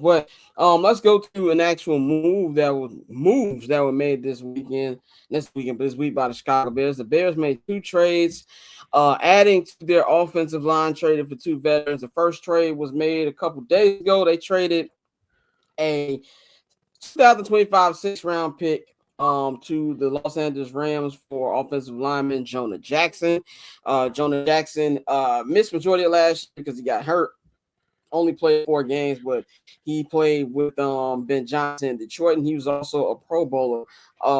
But let's go to an actual moves that were made this week by the Chicago Bears. The Bears made two trades, adding to their offensive line, traded for two veterans. The first trade was made a couple days ago. They traded a 2025 6th-round pick to the Los Angeles Rams for offensive lineman Jonah Jackson. Jonah Jackson missed majority of last year because he got hurt. Only played 4 games, but he played with Ben Johnson in Detroit, and he was also a Pro Bowler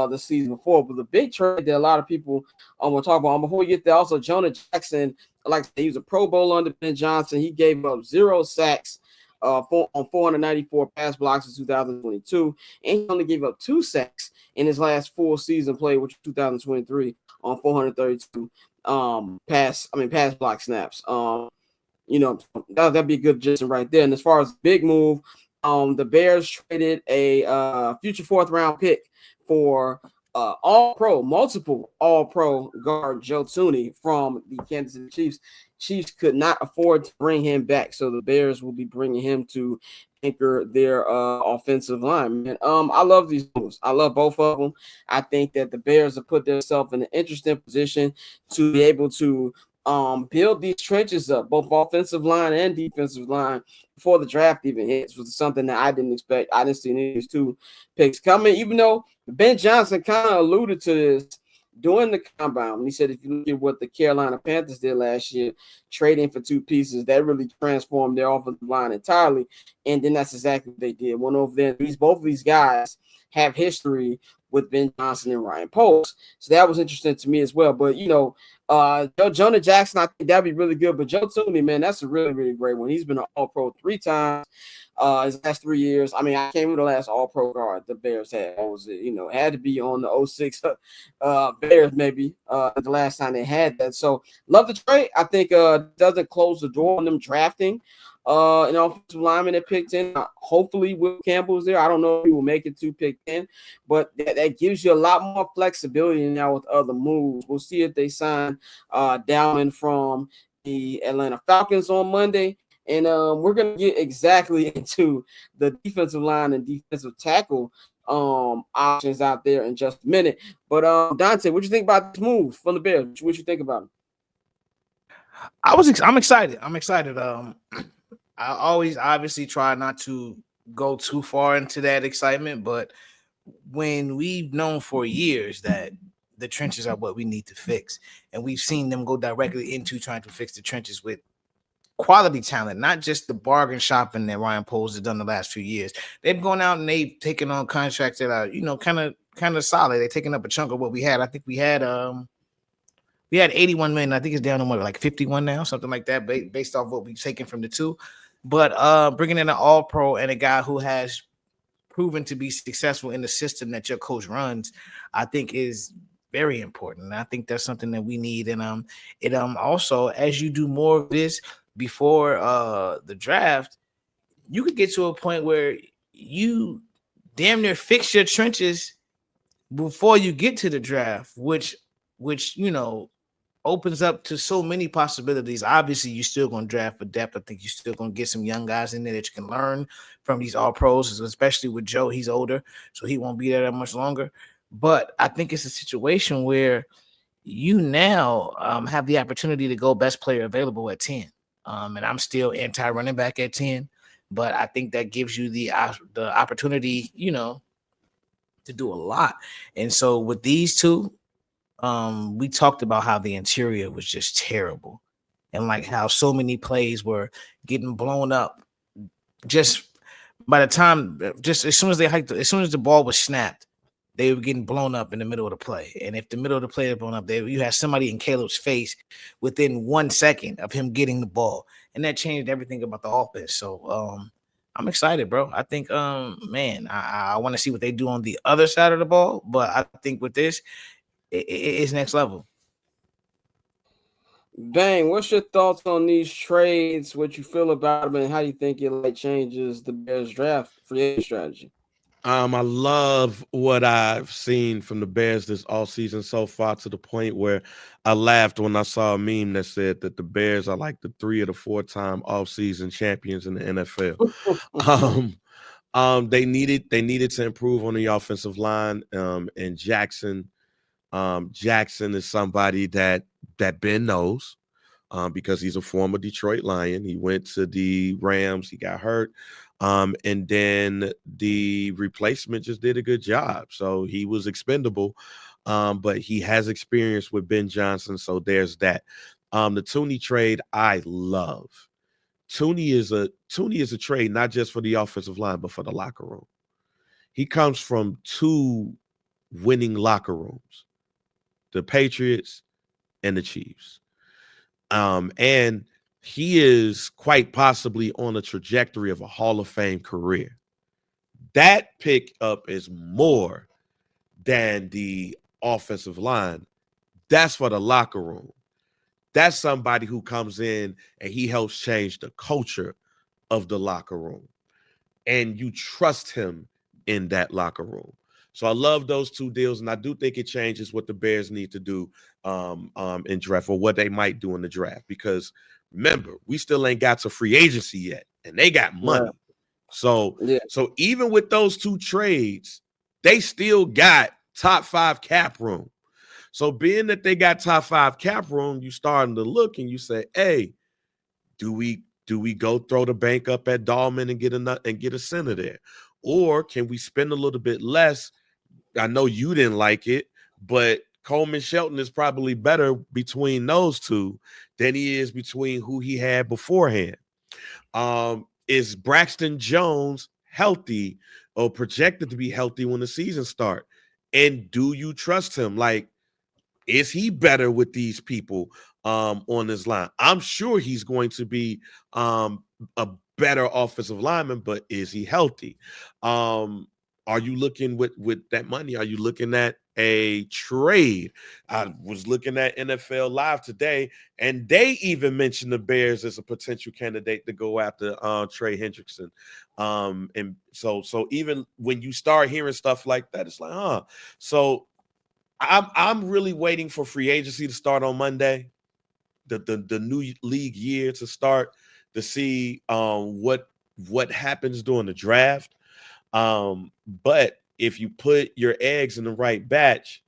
the season before. But the big trade that a lot of people will talk about, before we get there, also Jonah Jackson, like I said, he was a Pro Bowler under Ben Johnson. He gave up 0 sacks on 494 pass blocks in 2022, and he only gave up 2 sacks in his last full season play, which was 2023, on 432 pass block snaps. That'd be a good adjustment right there. And as far as big move, the Bears traded a future 4th-round pick for multiple All-Pro guard Joe Thuney from the Kansas City Chiefs. Chiefs could not afford to bring him back, so the Bears will be bringing him to anchor their offensive line. Man, I love these moves. I love both of them. I think that the Bears have put themselves in an interesting position to be able to build these trenches up, both offensive line and defensive line, before the draft even hits, which was something that I didn't expect. I didn't see any of these 2 picks coming, even though Ben Johnson kind of alluded to this during the combine. He said, if you look at what the Carolina Panthers did last year, trading for 2 pieces, that really transformed their offensive line entirely. And then that's exactly what they did. Went over there. Both of these guys have history with Ben Johnson and Ryan Poles. So that was interesting to me as well. But, Jonah Jackson, I think that'd be really good. But Joe Thuney, man, that's a really, really great one. He's been an All-Pro 3 times his last 3 years. I mean, I can't remember the last All-Pro guard the Bears had. What was it? It had to be on the 06 Bears maybe the last time they had that. So love the trade. I think doesn't close the door on them drafting an offensive lineman that picked in. Hopefully Will Campbell's there. I don't know if he will make it to pick in, but that gives you a lot more flexibility now with other moves. We'll see if they sign Dalman from the Atlanta Falcons on Monday. And we're going to get exactly into the defensive line and defensive tackle options out there in just a minute. But Dante, what do you think about this move from the Bears? What you think about it? I'm excited. I always obviously try not to go too far into that excitement, but when we've known for years that the trenches are what we need to fix, and we've seen them go directly into trying to fix the trenches with quality talent, not just the bargain shopping that Ryan Poles has done the last few years. They've gone out and they've taken on contracts that are, kind of solid. They're taking up a chunk of what we had. I think we had 81 million. I think it's down to like 51 now, something like that, based off what we've taken from the 2. But bringing in an All-Pro and a guy who has proven to be successful in the system that your coach runs, I think is very important. And I think that's something that we need. And it also, as you do more of this before the draft, you could get to a point where you damn near fix your trenches before you get to the draft, which opens up to so many possibilities. Obviously, you're still going to draft for depth. I think you're still going to get some young guys in there that you can learn from these All-Pros, especially with Joe. He's older, so he won't be there that much longer. But I think it's a situation where you now have the opportunity to go best player available at 10. And I'm still anti-running back at 10. But I think that gives you the opportunity, to do a lot. And so with these 2, we talked about how the interior was just terrible, and like how so many plays were getting blown up just by the time, just as soon as the ball was snapped, they were getting blown up in the middle of the play. And if the middle of the play is blown up, you had somebody in Caleb's face within 1 second of him getting the ball, and that changed everything about the offense. So I'm excited, bro. I think, I want to see what they do on the other side of the ball, but I think with this, it's next level. Bang, what's your thoughts on these trades? What you feel about them, and how do you think it changes the Bears draft free strategy? I love what I've seen from the Bears this offseason so far, to the point where I laughed when I saw a meme that said that the Bears are like the 3 or 4 time offseason champions in the NFL. They needed to improve on the offensive line. And Jackson is somebody that Ben knows. Because he's a former Detroit Lion. He went to the Rams. He got hurt. And then the replacement just did a good job. So he was expendable. But he has experience with Ben Johnson. So there's that. The Thuney trade I love. Thuney is a trade not just for the offensive line, but for the locker room. He comes from 2 winning locker rooms, the Patriots and the Chiefs. And he is quite possibly on a trajectory of a Hall of Fame career. That pickup is more than the offensive line. That's for the locker room. That's somebody who comes in and he helps change the culture of the locker room. And you trust him in that locker room. So I love those 2 deals, and I do think it changes what the Bears need to do in draft, or what they might do in the draft. Because remember, we still ain't got to free agency yet, and they got money. Right. So even with those 2 trades, they still got top 5 cap room. So being that they got top 5 cap room, you starting to look and you say, hey, do we go throw the bank up at Dahlman and get a center there? Or can we spend a little bit less? I know you didn't like it, but Coleman Shelton is probably better between those 2 than he is between who he had beforehand. Is Braxton Jones healthy or projected to be healthy when the season starts? And do you trust him? Like, is he better with these people on this line? I'm sure he's going to be a better offensive lineman, but is he healthy? Are you looking with that money? Are you looking at a trade? I was looking at NFL Live today, and they even mentioned the Bears as a potential candidate to go after Trey Hendrickson. And so even when you start hearing stuff like that, it's like, huh. So I'm really waiting for free agency to start on Monday, the new league year to start, to see what happens during the draft. But if you put your eggs in the right batch,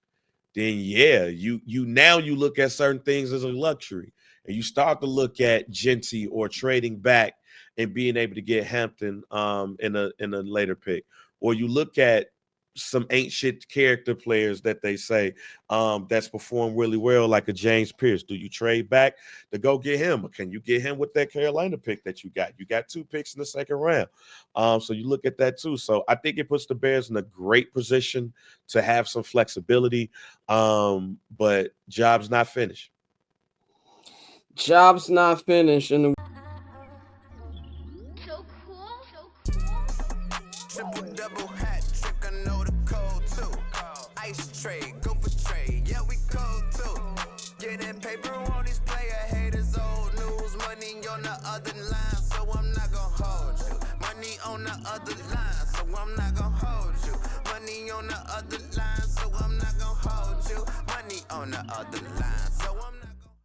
then yeah, you look at certain things as a luxury, and you start to look at Genty or trading back and being able to get Hampton in a later pick, or you look at some ain't shit character players that they say that's performed really well, like a James Pierce. Do you trade back to go get him, or can you get him with that Carolina pick that you got? You got 2 picks in the second round. So you look at that too. So I think it puts the Bears in a great position to have some flexibility. But job's not finished. Job's not finished. And Triple double hat trick, I know the code too. Ice trade, go for trade, yeah we cold too. Getting paper on these player haters, old news. Money on the other line, so I'm not gonna hold you. Money on the other line, so I'm not gonna hold you. Money on the other line, so I'm not gonna hold you. Money on the other line, so I'm not